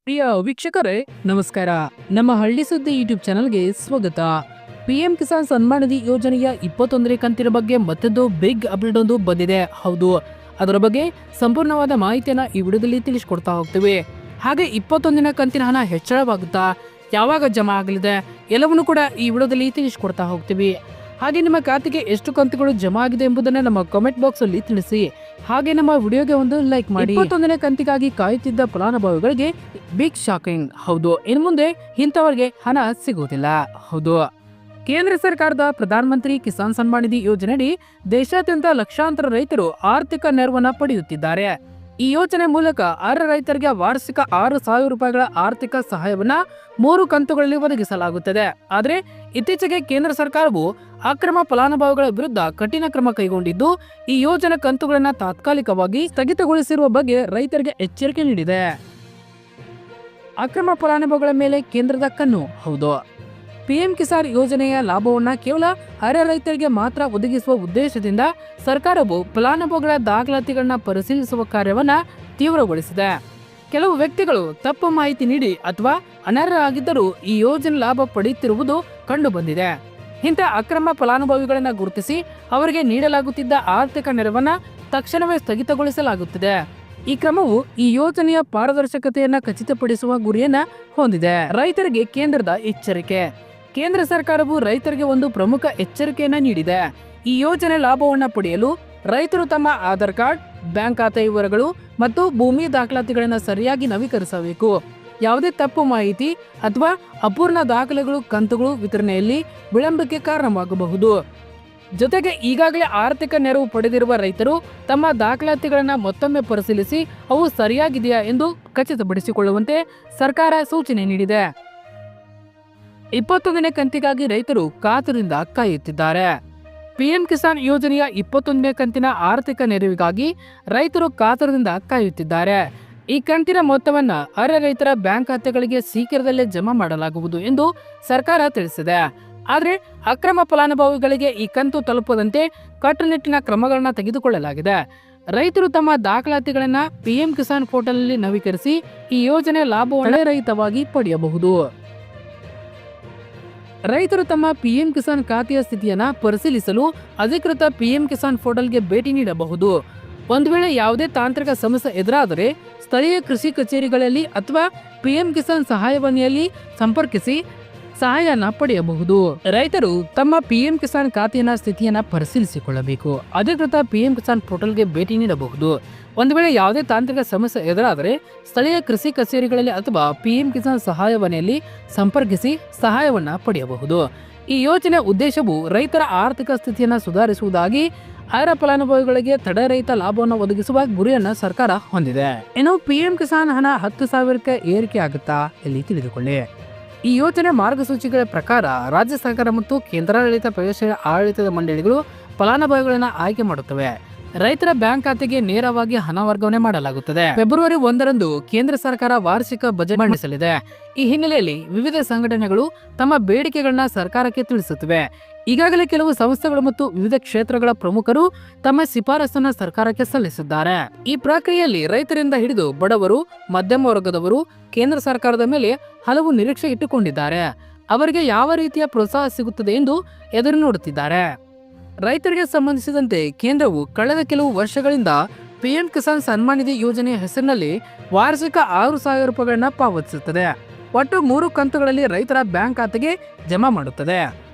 ಪ್ರಿಯ ವೀಕ್ಷಕರೇ ನಮಸ್ಕಾರ. ನಮ್ಮ ಹಳ್ಳಿ ಸುದ್ದಿ ಯೂಟ್ಯೂಬ್ ಚಾನಲ್ಗೆ ಸ್ವಾಗತ. ಪಿಎಂ ಕಿಸಾನ್ ಸನ್ಮಾನ್ ನಿಧಿ ಯೋಜನೆಯ 21ನೇ ಕಂತಿನ ಬಗ್ಗೆ ಮತ್ತೊಂದು ಬಿಗ್ ಅಪ್ಡೇಟ್ ಒಂದು ಬಂದಿದೆ. ಹೌದು, ಅದರ ಬಗ್ಗೆ ಸಂಪೂರ್ಣವಾದ ಮಾಹಿತಿಯನ್ನ ಈ ವಿಡಿಯೋದಲ್ಲಿ ತಿಳಿಸಿಕೊಡ್ತಾ ಹೋಗ್ತೀವಿ. ಹಾಗೆ 21ನೇ ಕಂತಿನ ಹಣ ಹೆಚ್ಚಳವಾಗುತ್ತಾ, ಯಾವಾಗ ಜಮಾ ಆಗಲಿದೆ ಎಲ್ಲವನ್ನೂ ಕೂಡ ಈ ವಿಡಿಯೋದಲ್ಲಿ ತಿಳಿಸಿಕೊಡ್ತಾ ಹೋಗ್ತೀವಿ. ಹಾಗೆ ನಿಮ್ಮ ಖಾತೆಗೆ ಎಷ್ಟು ಕಂತುಗಳು ಜಮಾ ಆಗಿದೆ ಎಂಬುದನ್ನು ನಮ್ಮ ಕಾಮೆಂಟ್ ಬಾಕ್ಸ್ ಅಲ್ಲಿ ತಿಳಿಸಿ. ಹಾಗೆ ನಮ್ಮ ವಿಡಿಯೋಗೆ ಒಂದು ಲೈಕ್ ಮಾಡಿ. 21ನೇ ಕಂತಿಗಾಗಿ ಕಾಯುತ್ತಿದ್ದ ಫಲಾನುಭವಿಗಳಿಗೆ ಬಿಗ್ ಶಾಕಿಂಗ್. ಹೌದು, ಇನ್ನು ಮುಂದೆ ಇಂಥವರಿಗೆ ಹಣ ಸಿಗುವುದಿಲ್ಲ. ಹೌದು, ಕೇಂದ್ರ ಸರ್ಕಾರದ ಪ್ರಧಾನ ಮಂತ್ರಿ ಕಿಸಾನ್ ಸನ್ಮಾನ್ ನಿಧಿ ಯೋಜನೆಯಡಿ ದೇಶಾದ್ಯಂತ ಲಕ್ಷಾಂತರ ರೈತರು ಆರ್ಥಿಕ ನೆರವನ್ನ ಪಡೆಯುತ್ತಿದ್ದಾರೆ. ಈ ಯೋಜನೆ ಮೂಲಕ ಅರ್ಹ ರೈತರಿಗೆ ವಾರ್ಷಿಕ 6,000 ರೂಪಾಯಿಗಳ ಆರ್ಥಿಕ ಸಹಾಯವನ್ನ 3 ಕಂತುಗಳಲ್ಲಿ ಒದಗಿಸಲಾಗುತ್ತದೆ. ಆದರೆ ಇತ್ತೀಚೆಗೆ ಕೇಂದ್ರ ಸರ್ಕಾರವು ಅಕ್ರಮ ಫಲಾನುಭವಿಗಳ ವಿರುದ್ಧ ಕಠಿಣ ಕ್ರಮ ಕೈಗೊಂಡಿದ್ದು, ಈ ಯೋಜನೆ ಕಂತುಗಳನ್ನು ತಾತ್ಕಾಲಿಕವಾಗಿ ಸ್ಥಗಿತಗೊಳಿಸಿರುವ ಬಗ್ಗೆ ರೈತರಿಗೆ ಎಚ್ಚರಿಕೆ ನೀಡಿದೆ. ಅಕ್ರಮ ಫಲಾನುಭವಿಗಳ ಮೇಲೆ ಕೇಂದ್ರದ ಕಣ್ಣು. ಹೌದು, ಪಿಎಂ ಕಿಸಾನ್ ಯೋಜನೆಯ ಲಾಭವನ್ನ ಕೇವಲ ಅರ್ಹ ರೈತರಿಗೆ ಮಾತ್ರ ಒದಗಿಸುವ ಉದ್ದೇಶದಿಂದ ಸರ್ಕಾರವು ಫಲಾನುಭವಿಗಳ ದಾಖಲಾತಿಗಳನ್ನ ಪರಿಶೀಲಿಸುವ ಕಾರ್ಯವನ್ನ ತೀವ್ರಗೊಳಿಸಿದೆ. ಕೆಲವು ವ್ಯಕ್ತಿಗಳು ತಪ್ಪು ಮಾಹಿತಿ ನೀಡಿ ಅಥವಾ ಅನರ್ಹರಾಗಿದ್ದರೂ ಈ ಯೋಜನೆ ಲಾಭ ಪಡೆಯುತ್ತಿರುವುದು ಕಂಡು ಬಂದಿದೆ. ಇಂಥ ಅಕ್ರಮ ಫಲಾನುಭವಿಗಳನ್ನ ಗುರುತಿಸಿ ಅವರಿಗೆ ನೀಡಲಾಗುತ್ತಿದ್ದ ಆರ್ಥಿಕ ನೆರವನ್ನ ತಕ್ಷಣವೇ ಸ್ಥಗಿತಗೊಳಿಸಲಾಗುತ್ತಿದೆ. ಈ ಕ್ರಮವು ಈ ಯೋಜನೆಯ ಪಾರದರ್ಶಕತೆಯನ್ನ ಖಚಿತಪಡಿಸುವ ಗುರಿಯನ್ನ ಹೊಂದಿದೆ. ರೈತರಿಗೆ ಕೇಂದ್ರದ ಎಚ್ಚರಿಕೆ. ಕೇಂದ್ರ ಸರ್ಕಾರವು ರೈತರಿಗೆ ಒಂದು ಪ್ರಮುಖ ಎಚ್ಚರಿಕೆಯನ್ನ ನೀಡಿದೆ. ಈ ಯೋಜನೆ ಲಾಭವನ್ನ ಪಡೆಯಲು ರೈತರು ತಮ್ಮ ಆಧಾರ್ ಕಾರ್ಡ್, ಬ್ಯಾಂಕ್ ಖಾತೆ ವಿವರಗಳು ಮತ್ತು ಭೂಮಿ ದಾಖಲಾತಿಗಳನ್ನು ಸರಿಯಾಗಿ ನವೀಕರಿಸಬೇಕು. ಯಾವುದೇ ತಪ್ಪು ಮಾಹಿತಿ ಅಥವಾ ಅಪೂರ್ಣ ದಾಖಲೆಗಳು ಕಂತುಗಳು ವಿತರಣೆಯಲ್ಲಿ ವಿಳಂಬಕ್ಕೆ ಕಾರಣವಾಗಬಹುದು. ಜೊತೆಗೆ ಈಗಾಗಲೇ ಆರ್ಥಿಕ ನೆರವು ಪಡೆದಿರುವ ರೈತರು ತಮ್ಮ ದಾಖಲಾತಿಗಳನ್ನು ಮತ್ತೊಮ್ಮೆ ಪರಿಶೀಲಿಸಿ ಅವು ಸರಿಯಾಗಿದೆಯಾ ಎಂದು ಖಚಿತಪಡಿಸಿಕೊಳ್ಳುವಂತೆ ಸರ್ಕಾರ ಸೂಚನೆ ನೀಡಿದೆ. 21ನೇ ಕಂತಿಗಾಗಿ ರೈತರು ಕಾತುರದಿಂದ ಕಾಯುತ್ತಿದ್ದಾರೆ. ಪಿಎಂ ಕಿಸಾನ್ ಯೋಜನೆಯ 21ನೇ ಕಂತಿನ ಆರ್ಥಿಕ ನೆರವಿಗಾಗಿ ರೈತರು ಕಾತುರದಿಂದ ಕಾಯುತ್ತಿದ್ದಾರೆ. ಈ ಕಂತಿನ ಮೊತ್ತವನ್ನ ಅರ್ಹ ರೈತರ ಬ್ಯಾಂಕ್ ಖಾತೆಗಳಿಗೆ ಶೀಘ್ರದಲ್ಲೇ ಜಮಾ ಮಾಡಲಾಗುವುದು ಎಂದು ಸರ್ಕಾರ ತಿಳಿಸಿದೆ. ಆದರೆ ಅಕ್ರಮ ಫಲಾನುಭವಿಗಳಿಗೆ ಈ ಕಂತು ತಲುಪದಂತೆ ಕಟ್ಟುನಿಟ್ಟಿನ ಕ್ರಮಗಳನ್ನು ತೆಗೆದುಕೊಳ್ಳಲಾಗಿದೆ. ರೈತರು ತಮ್ಮ ದಾಖಲಾತಿಗಳನ್ನು ಪಿಎಂ ಕಿಸಾನ್ ಪೋರ್ಟಲ್ನಲ್ಲಿ ನವೀಕರಿಸಿ ಈ ಯೋಜನೆ ಲಾಭವನ್ನು ರಹಿತವಾಗಿ ಪಡೆಯಬಹುದು. ರೈತರು ತಮ್ಮ ಪಿಎಂ ಕಿಸಾನ್ ಖಾತೆಯ ಸ್ಥಿತಿಯನ್ನು ಪರಿಶೀಲಿಸಲು ಅಧಿಕೃತ ಪಿಎಂ ಕಿಸಾನ್ ಪೋರ್ಟಲ್ಗೆ ಭೇಟಿ ನೀಡಬಹುದು. ಒಂದು ವೇಳೆ ಯಾವುದೇ ತಾಂತ್ರಿಕ ಸಮಸ್ಯೆ ಎದುರಾದರೆ ಸ್ಥಳೀಯ ಕೃಷಿ ಕಚೇರಿಗಳಲ್ಲಿ ಅಥವಾ ಪಿಎಂ ಕಿಸಾನ್ ಸಹಾಯವಾಣಿಯಲ್ಲಿ ಸಂಪರ್ಕಿಸಿ ಸಹಾಯನ ಪಡೆಯಬಹುದು. ರೈತರು ತಮ್ಮ ಪಿಎಂ ಕಿಸಾನ್ ಖಾತೆಯ ಸ್ಥಿತಿಯನ್ನ ಪರಿಶೀಲಿಸಿಕೊಳ್ಳಬೇಕು. ಅಧಿಕೃತ ಪಿಎಂ ಕಿಸಾನ್ ಪೋರ್ಟಲ್ಗೆ ಭೇಟಿ ನೀಡಬಹುದು. ಒಂದು ವೇಳೆ ಯಾವುದೇ ತಾಂತ್ರಿಕ ಸಮಸ್ಯೆ ಎದುರಾದರೆ ಸ್ಥಳೀಯ ಕೃಷಿ ಕಚೇರಿಗಳಲ್ಲಿ ಅಥವಾ ಪಿಎಂ ಕಿಸಾನ್ ಸಹಾಯವಾಣಿಯಲ್ಲಿ ಸಂಪರ್ಕಿಸಿ ಸಹಾಯವನ್ನ ಪಡೆಯಬಹುದು. ಈ ಯೋಜನೆ ಉದ್ದೇಶವು ರೈತರ ಆರ್ಥಿಕ ಸ್ಥಿತಿಯನ್ನ ಸುಧಾರಿಸುವುದಾಗಿ ಅರ್ಹ ಫಲಾನುಭವಿಗಳಿಗೆ ತಡೆರಹಿತ ಲಾಭವನ್ನು ಒದಗಿಸುವ ಗುರಿಯನ್ನ ಸರ್ಕಾರ ಹೊಂದಿದೆ. ಇನ್ನು ಪಿಎಂ ಕಿಸಾನ್ ಹಣ 10,000ಕ್ಕೆ ಏರಿಕೆ ಆಗುತ್ತಾ ಇಲ್ಲಿ ತಿಳಿದುಕೊಳ್ಳಿ. ಈ ಯೋಜನೆ ಮಾರ್ಗಸೂಚಿಗಳ ಪ್ರಕಾರ ರಾಜ್ಯ ಸರ್ಕಾರ ಮತ್ತು ಕೇಂದ್ರಾಡಳಿತ ಪ್ರದೇಶ ಆಡಳಿತದ ಮಂಡಳಿಗಳು ಫಲಾನುಭವಿಗಳನ್ನು ಆಯ್ಕೆ ಮಾಡುತ್ತವೆ. ರೈತರ ಬ್ಯಾಂಕ್ ಖಾತೆಗೆ ನೇರವಾಗಿ ಹಣ ವರ್ಗಾವಣೆ ಮಾಡಲಾಗುತ್ತದೆ. ಫೆಬ್ರವರಿ 1ರಂದು ಕೇಂದ್ರ ಸರ್ಕಾರ ವಾರ್ಷಿಕ ಬಜೆಟ್ ಮಂಡಿಸಲಿದೆ. ಈ ಹಿನ್ನೆಲೆಯಲ್ಲಿ ವಿವಿಧ ಸಂಘಟನೆಗಳು ತಮ್ಮ ಬೇಡಿಕೆಗಳನ್ನ ಸರ್ಕಾರಕ್ಕೆ ತಿಳಿಸುತ್ತವೆ. ಈಗಾಗಲೇ ಕೆಲವು ಸಂಸ್ಥೆಗಳು ಮತ್ತು ವಿವಿಧ ಕ್ಷೇತ್ರಗಳ ಪ್ರಮುಖರು ತಮ್ಮ ಶಿಫಾರಸನ್ನು ಸರ್ಕಾರಕ್ಕೆ ಸಲ್ಲಿಸಿದ್ದಾರೆ. ಈ ಪ್ರಕ್ರಿಯೆಯಲ್ಲಿ ರೈತರಿಂದ ಹಿಡಿದು ಬಡವರು, ಮಧ್ಯಮ ವರ್ಗದವರು ಕೇಂದ್ರ ಸರ್ಕಾರದ ಮೇಲೆ ಹಲವು ನಿರೀಕ್ಷೆ ಇಟ್ಟುಕೊಂಡಿದ್ದಾರೆ. ಅವರಿಗೆ ಯಾವ ರೀತಿಯ ಪ್ರೋತ್ಸಾಹ ಸಿಗುತ್ತದೆ ಎಂದು ಎದುರು ನೋಡುತ್ತಿದ್ದಾರೆ. ರೈತರಿಗೆ ಸಂಬಂಧಿಸಿದಂತೆ ಕೇಂದ್ರವು ಕಳೆದ ಕೆಲವು ವರ್ಷಗಳಿಂದ ಪಿಎಂ ಕಿಸಾನ್ ಸನ್ಮಾನ್ ನಿಧಿ ಯೋಜನೆಯ ಹೆಸರಿನಲ್ಲಿ ವಾರ್ಷಿಕ 6,000 ರೂಪಾಯಿಗಳನ್ನ ಪಾವತಿಸುತ್ತದೆ. ಒಟ್ಟು 3 ಕಂತುಗಳಲ್ಲಿ ರೈತರ ಬ್ಯಾಂಕ್ ಖಾತೆಗೆ ಜಮಾ ಮಾಡುತ್ತದೆ.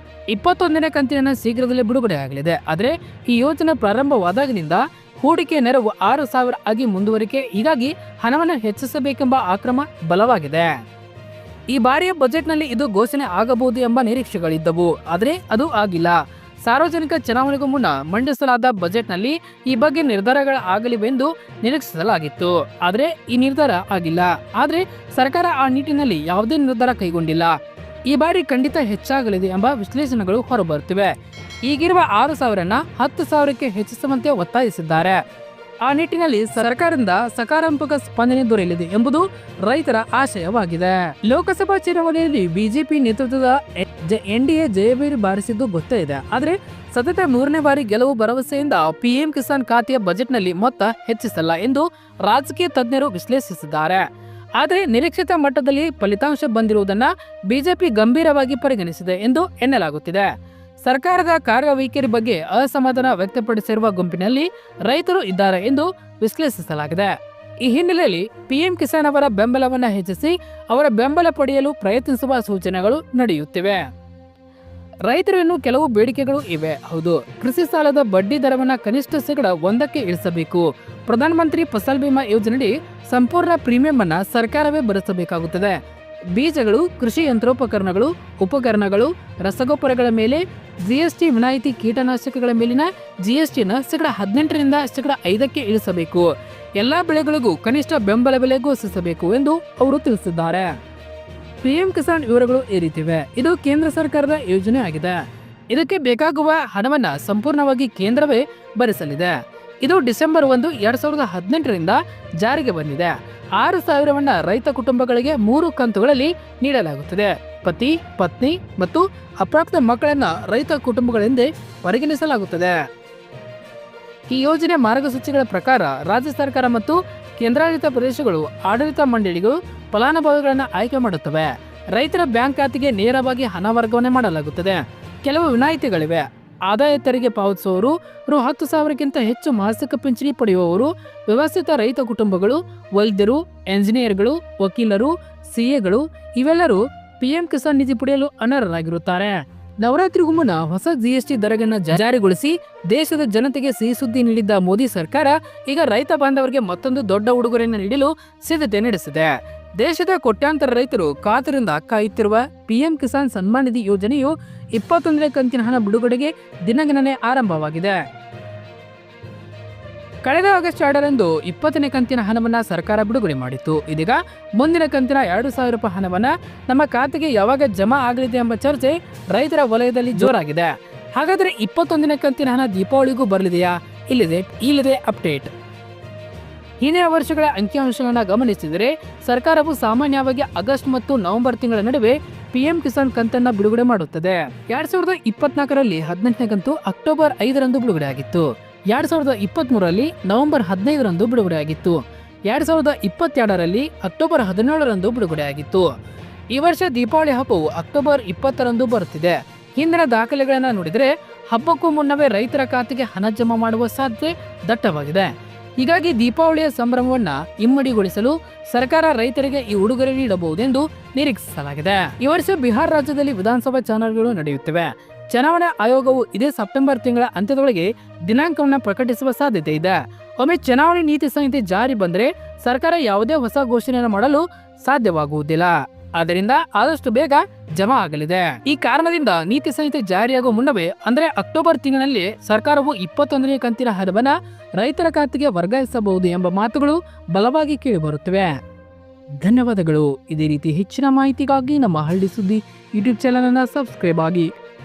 21ನೇ ಕಂತಿನ ಶೀಘ್ರದಲ್ಲೇ ಬಿಡುಗಡೆ ಆಗಲಿದೆ. ಆದರೆ ಈ ಯೋಜನೆ ಪ್ರಾರಂಭವಾದಾಗಿನಿಂದ ಹೂಡಿಕೆ ನೆರವು 6,000 ಆಗಿ ಮುಂದುವರಿಕೆ, ಹೀಗಾಗಿ ಹಣವನ್ನು ಹೆಚ್ಚಿಸಬೇಕೆಂಬ ಆಕ್ರಮ ಬಲವಾಗಿದೆ. ಈ ಬಾರಿಯ ಬಜೆಟ್ನಲ್ಲಿ ಇದು ಘೋಷಣೆ ಆಗಬಹುದು ಎಂಬ ನಿರೀಕ್ಷೆಗಳಿದ್ದವು, ಆದರೆ ಅದು ಆಗಿಲ್ಲ. ಸಾರ್ವಜನಿಕ ಚುನಾವಣೆಗೂ ಮುನ್ನ ಮಂಡಿಸಲಾದ ಬಜೆಟ್ನಲ್ಲಿ ಈ ಬಗ್ಗೆ ನಿರ್ಧಾರಗಳಾಗಲಿವೆಂದು ನಿರೀಕ್ಷಿಸಲಾಗಿತ್ತು. ಆದರೆ ಈ ನಿರ್ಧಾರ ಆಗಿಲ್ಲ. ಆದರೆ ಸರ್ಕಾರ ಆ ನಿಟ್ಟಿನಲ್ಲಿ ಯಾವುದೇ ನಿರ್ಧಾರ ಕೈಗೊಂಡಿಲ್ಲ. ಈ ಬಾರಿ ಖಂಡಿತ ಹೆಚ್ಚಾಗಲಿದೆ ಎಂಬ ವಿಶ್ಲೇಷಣೆಗಳು ಹೊರಬರುತ್ತಿವೆ. ಈಗಿರುವ 6,000ನ್ನ 10,000ಕ್ಕೆ ಹೆಚ್ಚಿಸುವಂತೆ ಒತ್ತಾಯಿಸಿದ್ದಾರೆ. ಆ ನಿಟ್ಟಿನಲ್ಲಿ ಸರ್ಕಾರದಿಂದ ಸಕಾರಾತ್ಮಕ ಸ್ಪಂದನೆ ದೊರೆಯಲಿದೆ ಎಂಬುದು ರೈತರ ಆಶಯವಾಗಿದೆ. ಲೋಕಸಭಾ ಚುನಾವಣೆಯಲ್ಲಿ ಬಿಜೆಪಿ ನೇತೃತ್ವದ ಎನ್ಡಿಎ ಜಯಭೇರಿ ಬಾರಿಸಿದ್ದು ಗೊತ್ತೇ ಇದೆ. ಆದರೆ ಸತತ 3ನೇ ಬಾರಿ ಗೆಲುವು ಭರವಸೆಯಿಂದ ಪಿಎಂ ಕಿಸಾನ್ ಖಾತೆಯ ಬಜೆಟ್ನಲ್ಲಿ ಮೊತ್ತ ಹೆಚ್ಚಿಸಲ್ಲ ಎಂದು ರಾಜಕೀಯ ತಜ್ಞರು ವಿಶ್ಲೇಷಿಸಿದ್ದಾರೆ. ಆದರೆ ನಿರೀಕ್ಷಿತ ಮಟ್ಟದಲ್ಲಿ ಫಲಿತಾಂಶ ಬಂದಿರುವುದನ್ನು ಬಿಜೆಪಿ ಗಂಭೀರವಾಗಿ ಪರಿಗಣಿಸಿದೆ ಎಂದು ಎನ್ನಲಾಗುತ್ತಿದೆ. ಸರ್ಕಾರದ ಕಾರ್ಯವೈಖರಿ ಬಗ್ಗೆ ಅಸಮಾಧಾನ ವ್ಯಕ್ತಪಡಿಸಿರುವ ಗುಂಪಿನಲ್ಲಿ ರೈತರು ಇದ್ದಾರೆ ಎಂದು ವಿಶ್ಲೇಷಿಸಲಾಗಿದೆ. ಈ ಹಿನ್ನೆಲೆಯಲ್ಲಿ ಪಿಎಂ ಕಿಸಾನ್ ಅವರ ಬೆಂಬಲವನ್ನು ಹೆಚ್ಚಿಸಿ ಅವರ ಬೆಂಬಲ ಪಡೆಯಲು ಪ್ರಯತ್ನಿಸುವ ಸೂಚನೆಗಳು ನಡೆಯುತ್ತಿವೆ. ರೈತರು ಇನ್ನೂ ಕೆಲವು ಬೇಡಿಕೆಗಳು ಇವೆ. ಹೌದು, ಕೃಷಿ ಸಾಲದ ಬಡ್ಡಿ ದರವನ್ನು ಕನಿಷ್ಠ ಶೇಕಡ 1ಕ್ಕೆ ಇಳಿಸಬೇಕು. ಪ್ರಧಾನಮಂತ್ರಿ ಫಸಲ್ ಬಿಮಾ ಯೋಜನೆಯಡಿ ಸಂಪೂರ್ಣ ಪ್ರೀಮಿಯಂ ಅನ್ನು ಸರ್ಕಾರವೇ ಭರಿಸಬೇಕಾಗುತ್ತದೆ. ಬೀಜಗಳು, ಕೃಷಿ ಯಂತ್ರೋಪಕರಣಗಳು, ಉಪಕರಣಗಳು, ರಸಗೊಬ್ಬರಗಳ ಮೇಲೆ ಜಿಎಸ್ಟಿ ವಿನಾಯಿತಿ, ಕೀಟನಾಶಕಗಳ ಮೇಲಿನ ಜಿಎಸ್ಟಿನ ಶೇಕಡ 18ರಿಂದ ಶೇಕಡ 5ಕ್ಕೆ ಇಳಿಸಬೇಕು. ಎಲ್ಲಾ ಬೆಳೆಗಳಿಗೂ ಕನಿಷ್ಠ ಬೆಂಬಲ ಬೆಲೆ ಘೋಷಿಸಬೇಕು ಎಂದು ಅವರು ತಿಳಿಸಿದ್ದಾರೆ. ಪಿಎಂ ಕಿಸಾನ್ ವಿವರಗಳು ಈ ರೀತಿವೆ. ಇದು ಕೇಂದ್ರ ಸರ್ಕಾರದ ಯೋಜನೆ ಆಗಿದೆ. ಇದಕ್ಕೆ ಬೇಕಾಗುವ ಹಣವನ್ನು ಸಂಪೂರ್ಣವಾಗಿ ಕೇಂದ್ರವೇ ಭರಿಸಲಿದೆ. ಇದು ಡಿಸೆಂಬರ್ 1, 2018ರಿಂದ ಜಾರಿಗೆ ಬಂದಿದೆ. 6,000 ರೈತ ಕುಟುಂಬಗಳಿಗೆ 3 ಕಂತುಗಳಲ್ಲಿ ನೀಡಲಾಗುತ್ತದೆ. ಪತಿ, ಪತ್ನಿ ಮತ್ತು ಅಪ್ರಾಪ್ತ ಮಕ್ಕಳನ್ನ ರೈತ ಕುಟುಂಬಗಳೆಂದೇ ಪರಿಗಣಿಸಲಾಗುತ್ತದೆ. ಈ ಯೋಜನೆ ಮಾರ್ಗಸೂಚಿಗಳ ಪ್ರಕಾರ ರಾಜ್ಯ ಸರ್ಕಾರ ಮತ್ತು ಕೇಂದ್ರಾಡಳಿತ ಪ್ರದೇಶಗಳು ಆಡಳಿತ ಮಂಡಳಿಗಳು ಫಲಾನುಭವಿಗಳನ್ನು ಆಯ್ಕೆ ಮಾಡುತ್ತವೆ. ರೈತರ ಬ್ಯಾಂಕ್ ಖಾತೆಗೆ ನೇರವಾಗಿ ಹಣ ವರ್ಗಾವಣೆ ಮಾಡಲಾಗುತ್ತದೆ. ಕೆಲವು ವಿನಾಯಿತಿಗಳಿವೆ. ಆದಾಯ ತೆರಿಗೆ ಪಾವತಿಸುವವರು, ರು 10,000ಕ್ಕಿಂತ ಹೆಚ್ಚು ಮಾಸಿಕ ಪಿಂಚಣಿ ಪಡೆಯುವವರು, ವ್ಯವಸ್ಥಿತ ರೈತ ಕುಟುಂಬಗಳು, ವೈದ್ಯರು, ಎಂಜಿನಿಯರ್ಗಳು, ವಕೀಲರು, ಸಿಎಗಳು ಇವೆಲ್ಲರೂ ಪಿಎಂ ಕಿಸಾನ್ ನಿಧಿ ಪಡೆಯಲು ಅನರ್ಹರಾಗಿರುತ್ತಾರೆ. ನವರಾತ್ರಿಗೂ ಮುನ್ನ ಹೊಸ ಜಿಎಸ್ಟಿ ದರಗಳನ್ನು ಜಾರಿಗೊಳಿಸಿ ದೇಶದ ಜನತೆಗೆ ಸಿಹಿ ಸುದ್ದಿ ನೀಡಿದ್ದ ಮೋದಿ ಸರ್ಕಾರ ಈಗ ರೈತ ಬಾಂಧವರಿಗೆ ಮತ್ತೊಂದು ದೊಡ್ಡ ಉಡುಗೊರೆಯನ್ನು ನೀಡಲು ಸಿದ್ಧತೆ ನಡೆಸಿದೆ. ದೇಶದ ಕೋಟ್ಯಾಂತರ ರೈತರು ಕಾತರದಿಂದ ಕಾಯುತ್ತಿರುವ ಪಿಎಂ ಕಿಸಾನ್ ಸನ್ಮಾನ್ ನಿಧಿ ಯೋಜನೆಯು 21ನೇ ಕಂತಿನ ಹಣ ಬಿಡುಗಡೆಗೆ ದಿನಗಣನೆ ಆರಂಭವಾಗಿದೆ. ಕಳೆದ ಆಗಸ್ಟ್ 2ರಂದು 20ನೇ ಕಂತಿನ ಹಣವನ್ನು ಸರ್ಕಾರ ಬಿಡುಗಡೆ ಮಾಡಿತ್ತು. ಇದೀಗ ಮುಂದಿನ ಕಂತಿನ 2,000 ರೂಪಾಯಿ ಹಣವನ್ನು ನಮ್ಮ ಖಾತೆಗೆ ಯಾವಾಗ ಜಮಾ ಆಗಲಿದೆ ಎಂಬ ಚರ್ಚೆ ರೈತರ ವಲಯದಲ್ಲಿ ಜೋರಾಗಿದೆ. ಹಾಗಾದರೆ 21ನೇ ಕಂತಿನ ಹಣ ದೀಪಾವಳಿಗೂ ಬರಲಿದೆಯಾ? ಇಲ್ಲಿದೆ ಅಪ್ಡೇಟ್. ಹಿಂದಿನ ವರ್ಷಗಳ ಅಂಕಿಅಂಶಗಳನ್ನು ಗಮನಿಸಿದರೆ ಸರ್ಕಾರವು ಸಾಮಾನ್ಯವಾಗಿ ಆಗಸ್ಟ್ ಮತ್ತು ನವೆಂಬರ್ ತಿಂಗಳ ನಡುವೆ ಪಿಎಂ ಕಿಸಾನ್ ಕಂತನ್ನು ಬಿಡುಗಡೆ ಮಾಡುತ್ತದೆ. 2024ರಲ್ಲಿ 18ನೇ ಕಂತು ಅಕ್ಟೋಬರ್ 5ರಂದು ಬಿಡುಗಡೆಯಾಗಿತ್ತು. 2023ರಲ್ಲಿ ನವೆಂಬರ್ 15ರಂದು ಬಿಡುಗಡೆಯಾಗಿತ್ತು. 2022ರಲ್ಲಿ ಅಕ್ಟೋಬರ್ 17ರಂದು ಬಿಡುಗಡೆಯಾಗಿತ್ತು. ಈ ವರ್ಷ ದೀಪಾವಳಿ ಹಬ್ಬವು ಅಕ್ಟೋಬರ್ 20ರಂದು ಬರುತ್ತಿದೆ. ಹಿಂದಿನ ದಾಖಲೆಗಳನ್ನು ನೋಡಿದರೆ ಹಬ್ಬಕ್ಕೂ ಮುನ್ನವೇ ರೈತರ ಖಾತೆಗೆ ಹಣ ಜಮಾ ಮಾಡುವ ಸಾಧ್ಯತೆ ದಟ್ಟವಾಗಿದೆ. ಹೀಗಾಗಿ ದೀಪಾವಳಿಯ ಸಂಭ್ರಮವನ್ನ ಇಮ್ಮಡಿಗೊಳಿಸಲು ಸರ್ಕಾರ ರೈತರಿಗೆ ಈ ಉಡುಗೊರೆ ನೀಡಬಹುದೆಂದು ನಿರೀಕ್ಷಿಸಲಾಗಿದೆ. ಈ ವರ್ಷ ಬಿಹಾರ ರಾಜ್ಯದಲ್ಲಿ ವಿಧಾನಸಭಾ ಚುನಾವಣೆಗಳು ನಡೆಯುತ್ತಿವೆ. ಚುನಾವಣಾ ಆಯೋಗವು ಇದೇ ಸೆಪ್ಟೆಂಬರ್ ತಿಂಗಳ ಅಂತ್ಯದೊಳಗೆ ದಿನಾಂಕವನ್ನು ಪ್ರಕಟಿಸುವ ಸಾಧ್ಯತೆ ಇದೆ. ಒಮ್ಮೆ ಚುನಾವಣೆ ನೀತಿ ಸಂಹಿತೆ ಜಾರಿ ಬಂದರೆ ಸರ್ಕಾರ ಯಾವುದೇ ಹೊಸ ಘೋಷಣೆಯನ್ನು ಮಾಡಲು ಸಾಧ್ಯವಾಗುವುದಿಲ್ಲ. ಆದ್ದರಿಂದ ಆದಷ್ಟು ಬೇಗ ಜಮಾ ಆಗಲಿದೆ. ಈ ಕಾರಣದಿಂದ ನೀತಿ ಸಂಹಿತೆ ಜಾರಿಯಾಗುವ ಮುನ್ನವೇ ಅಂದರೆ ಅಕ್ಟೋಬರ್ ತಿಂಗಳಿನಲ್ಲಿ ಸರ್ಕಾರವು 21ನೇ ಕಂತಿನ ಹಣವನ್ನು ರೈತರ ಖಾತೆಗೆ ವರ್ಗಾಯಿಸಬಹುದು ಎಂಬ ಮಾತುಗಳು ಬಲವಾಗಿ ಕೇಳಿಬರುತ್ತಿವೆ. ಧನ್ಯವಾದಗಳು. ಇದೇ ರೀತಿ ಹೆಚ್ಚಿನ ಮಾಹಿತಿಗಾಗಿ ನಮ್ಮ ಹಳ್ಳಿ ಸುದ್ದಿ ಯೂಟ್ಯೂಬ್ ಚಾನಲ್ ಅನ್ನು ಸಬ್ಸ್ಕ್ರೈಬ್ ಆಗಿ.